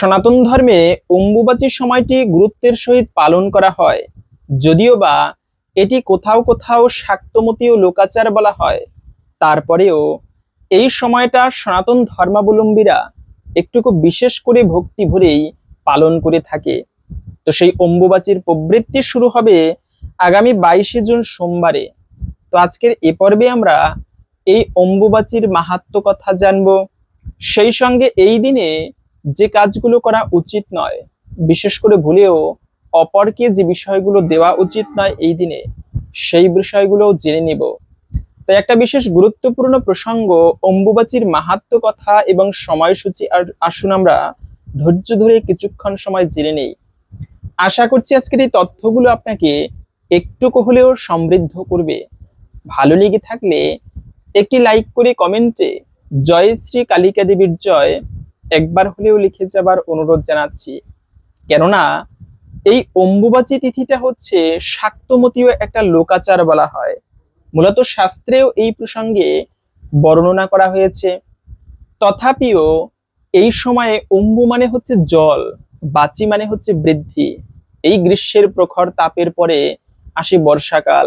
সনাতন ধর্মে অম্বুবাচী সময়টি গুরুত্বের সহিত পালন করা হয়, যদিও বা এটি কোথাও কোথাও শাক্তমতী ও লোকাচার বলা হয়। তারপরেও এই সময়টা সনাতন ধর্মাবলম্বীরা একটুকু বিশেষ করে ভক্তি ভরেই পালন করে থাকে। তো সেই অম্বুবাচীর প্রবৃত্তি শুরু হবে আগামী 22শে জুন সোমবারে। তো আজকের এ পর্বে আমরা এই অম্বুবাচীর মাহাত্ম্য কথা জানবো। সেই সঙ্গে এই দিনে যে কাজগুলো করা উচিত নয়, বিশেষ করে ভুলেও অপরকে যে বিষয়গুলো দেওয়া উচিত নয় এই দিনে, সেই বিষয়গুলো জেনে নিব। তাই একটা বিশেষ গুরুত্বপূর্ণ প্রসঙ্গ অম্বুবাচীর মাহাত্ম্য কথা এবং সময়সূচি আসুন আমরা ধৈর্য ধরে কিছুক্ষণ সময় জেনে নেই। আশা করছি আজকের এই তথ্যগুলো আপনাকে একটুকু হলেও সমৃদ্ধ করবে। ভালো লেগে থাকলে একটি লাইক করে কমেন্টে জয় শ্রী কালিকা দেবীর জয় একবার হলেও লিখে যাবার অনুরোধ জানাচ্ছি। কেননা এই অম্বুবাচী তিথিটা হচ্ছে শাক্তমতীয় একটা লোকাচার বলা হয়। মূলত শাস্ত্রেও এই প্রসঙ্গে বর্ণনা করা হয়েছে। তথাপিও এই সময়ে অম্বু মানে হচ্ছে জল, বাচি মানে হচ্ছে বৃদ্ধি। এই গ্রীষ্মের প্রখর তাপের পরে আসে বর্ষাকাল,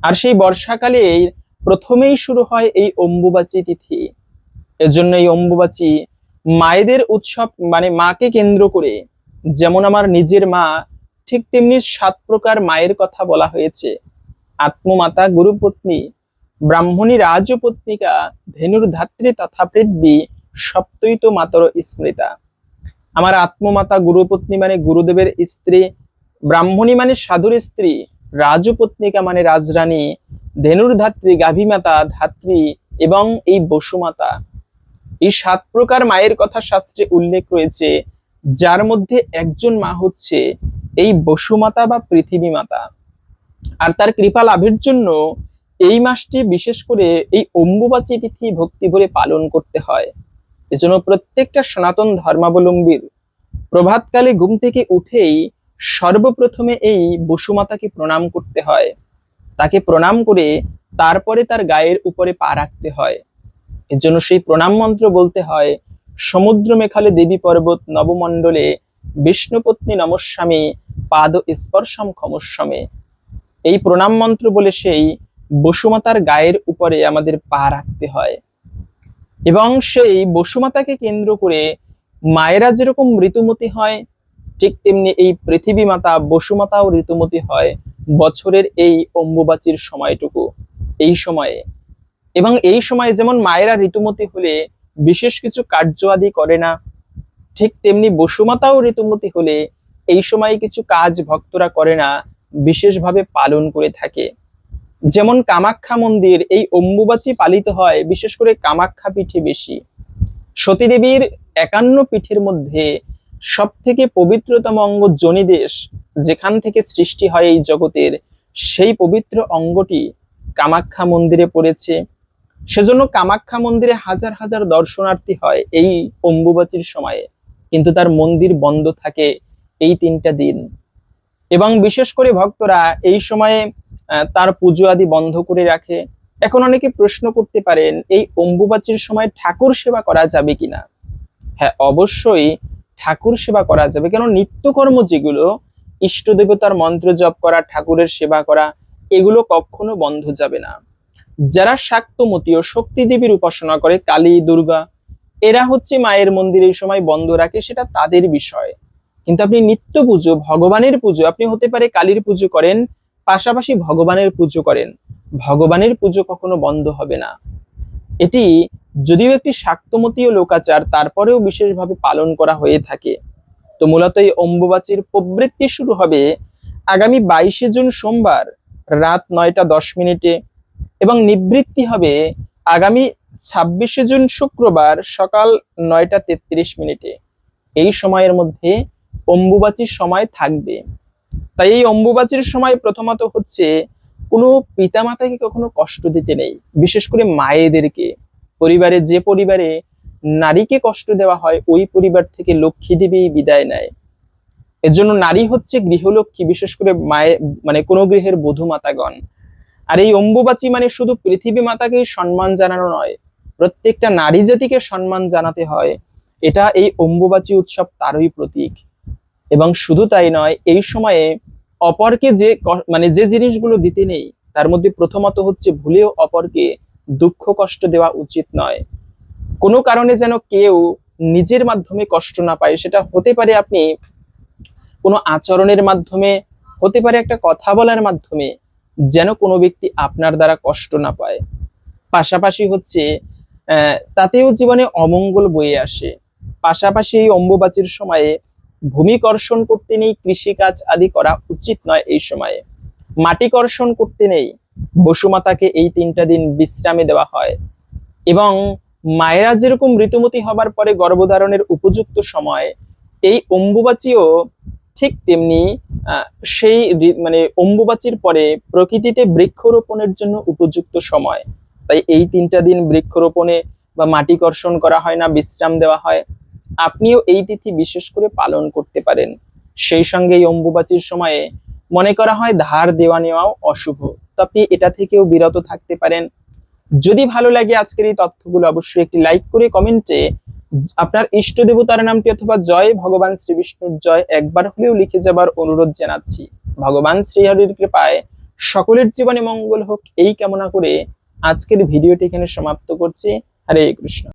আর সেই বর্ষাকালে প্রথমেই শুরু হয় এই অম্বুবাচী তিথি। এজন্য এই অম্বুবাচী মায়েদের উৎসব, মানে মাকে কেন্দ্র করে। যেমন আমার নিজের মা, ঠিক তেমনি 7 প্রকার মায়ের কথা বলা হয়েছে। আত্মমাতা, গুরুপত্নী, ব্রাহ্মণী, রাজপত্নিকা, ধেনুর ধাত্রী তথা পৃথ্বী, সপ্তৈত মাতর স্মৃতা। আমার আত্মমাতা গুরুপত্নী মানে গুরুদেবের স্ত্রী, ব্রাহ্মণী মানে সাধুর স্ত্রী, রাজপত্নিকা মানে রাজরানী, ধেনুর ধাত্রী গাভীমাতা ধাত্রী এবং এই বসুমাতা। এই 7 প্রকার মায়ের কথা শাস্ত্রে উল্লেখ রয়েছে, যার মধ্যে একজন মা হচ্ছে এই বসুমাতা বা পৃথিবী মাতা। আর তার কৃপা লাভের জন্য এই মাসটি বিশেষ করে এই অম্বুবাচী তিথি ভক্তি ভরে পালন করতে হয়। এজন্য প্রত্যেকটা সনাতন ধর্মাবলম্বীর প্রভাতকালে ঘুম থেকে উঠেই সর্বপ্রথমে এই বসুমাতাকে প্রণাম করতে হয়। তাকে প্রণাম করে তারপরে তার গায়ের উপরে পা রাখতে হয়। এর জন্য সেই প্রণাম মন্ত্র বলতে হয়, সমুদ্র মেখালে দেবী পর্বত নবমণ্ডলে বিষ্ণুপত্নী নমস্বামী পাদ স্পর্শম ক্ষমস্বামে। এই প্রণাম মন্ত্র বলে সেই বসুমাতার গায়ের উপরে আমাদের পা রাখতে হয়। এবং সেই বসুমাতাকে কেন্দ্র করে মায়েরা যেরকম ঋতুমতী হয়, ঠিক তেমনি এই পৃথিবী মাতা বসুমাতাও ঋতুমতী হয় বছরের এই অম্বুবাচীর সময়টুকু, এই সময়ে। এবং এই সময়ে যেমন মায়েরা ঋতুমতী হলে বিশেষ কিছু কার্য আদি করে না, ঠিক তেমনি বসুমাতাও ঋতুমতী হলে এই সময় কিছু কাজ ভক্তরা করে না, বিশেষভাবে পালন করে থাকে। যেমন কামাখ্যা মন্দির এই অম্বুবাচী পালিত হয় বিশেষ করে কামাখ্যা পীঠে বেশি। সতী দেবীর 51 পীঠের মধ্যে সব থেকে পবিত্রতম অঙ্গ যোনিদেশ, যেখান থেকে সৃষ্টি হয় এই জগতের, সেই পবিত্র অঙ্গটি কামাখ্যা মন্দিরে পড়েছে। সেজন্য কামাখ্যা মন্দিরে হাজার হাজার দর্শনার্থী হয় এই অম্বুবাচীর সময়ে, কিন্তু তার মন্দির বন্ধ থাকে এই 3টা দিন। এবং বিশেষ করে ভক্তরা এই সময়ে তার পুজো আদি বন্ধ করে রাখে। এখন অনেকে প্রশ্ন করতে পারেন, এই অম্বুবাচীর সময় ঠাকুর সেবা করা যাবে কিনা? হ্যাঁ, অবশ্যই ঠাকুর সেবা করা যাবে। কেন, নিত্যকর্ম যেগুলো, ইষ্ট দেবতার মন্ত্র জপ করা, ঠাকুরের সেবা করা, এগুলো কখনো বন্ধ যাবে না। যারা শাক্তমতী ও শক্তি দেবীর উপাসনা করে, কালী, দুর্গা, এরা হচ্ছে মায়ের মন্দির এই সময় বন্ধ রাখে, সেটা তাদের বিষয়। কিন্তু আপনি নিত্য পুজো, ভগবানের পুজো, আপনি হতে পারে কালীর পুজো করেন, পাশাপাশি ভগবানের পুজো করেন, ভগবানের পুজো কখনো বন্ধ হবে না। এটি যদিও একটি শাক্তমতীয় লোকাচার, তারপরেও বিশেষভাবে পালন করা হয়ে থাকে। তো মূলত এই অম্বুবাচীর প্রবৃত্তি শুরু হবে আগামী 22শে জুন সোমবার রাত 9টা 10 মিনিটে এবং নিবৃত্তি হবে আগামী 26শে জুন শুক্রবার সকাল 9টা 33 মিনিটে। এই সময়ের মধ্যে অম্বুবাচীর সময় থাকবে। তাই এই অম্বুবাচীর সময় প্রথমত হচ্ছে কোনো পিতামাতাকে কখনো কষ্ট দিতে নেই, বিশেষ করে মায়েদেরকে। পরিবারে যে পরিবারে নারীকে কষ্ট দেওয়া হয়, ওই পরিবার থেকে লক্ষ্মী দেবী বিদায় নেয়। এর জন্য নারী হচ্ছে গৃহলক্ষ্মী, বিশেষ করে মায়ের, মানে কোনো গৃহের বধূ মাতাগণ। আর এই অম্বুবাচী মানে শুধু পৃথিবী মাতাকে সম্মান জানানো নয়, প্রত্যেকটা নারী জাতিকে সম্মান জানাতে হয়। এটা এই অম্বুবাচী উৎসব তারই প্রতীক। এবং শুধু তাই নয়, এই সময়ে অপরকে যে জিনিসগুলো দিতে নেই তার মধ্যে প্রথমত হচ্ছে ভুলেও অপরকে দুঃখ কষ্ট দেওয়া উচিত নয়। কোনো কারণে যেন কেউ নিজের মাধ্যমে কষ্ট না পায়। সেটা হতে পারে আপনি কোনো আচরণের মাধ্যমে, হতে পারে একটা কথা বলার মাধ্যমে, যেন কোনো ব্যক্তি আপনার দ্বারা কষ্ট না পায়। পাশাপাশি হচ্ছে তাতেও জীবনে অমঙ্গল বয়ে আসে। পাশাপাশি এই অম্বুবাচীর সময়ে ভূমি কর্ষণ করতে নেই, কৃষিকাজ আদি করা উচিত নয়। এই সময়ে মাটি কর্ষণ করতে নেই, বসুমাতাকে এই 3টা দিন বিশ্রামে দেওয়া হয়। এবং মায়েরা যেরকম ঋতুমতী হবার পরে গর্ভধারণের উপযুক্ত সময়, এই অম্বুবাচীও ঠিক তেমনি সেই অম্বুবাচীর পরে প্রকৃতিতে বৃক্ষরোপণের জন্য উপযুক্ত সময়। তাই এই 3টা দিন বৃক্ষরোপণে বা মাটি কর্ষণ করা হয় না, বিশ্রাম দেওয়া হয়। আপনিও এই তিথি বিশেষ করে পালন করতে পারেন। সেই সঙ্গে এই অম্বুবাচীর সময়ে মনে করা হয় ধার দেওয়া নেওয়াও অশুভ, তো আপনি এটা থেকেও বিরত থাকতে পারেন। যদি ভালো লাগে আজকের এই তথ্যগুলো, অবশ্যই একটি লাইক করে কমেন্টে আপনার ইষ্ট দেবতার নামটি অথবা জয় ভগবান শ্রী বিষ্ণুর জয় একবার হলেও লিখে যাবার অনুরোধ জানাচ্ছি। ভগবান শ্রীহরির কৃপায় সকলের জীবনে মঙ্গল হোক এই কামনা করে আজকের ভিডিওটি এখানে সমাপ্ত করছি। হরে কৃষ্ণ।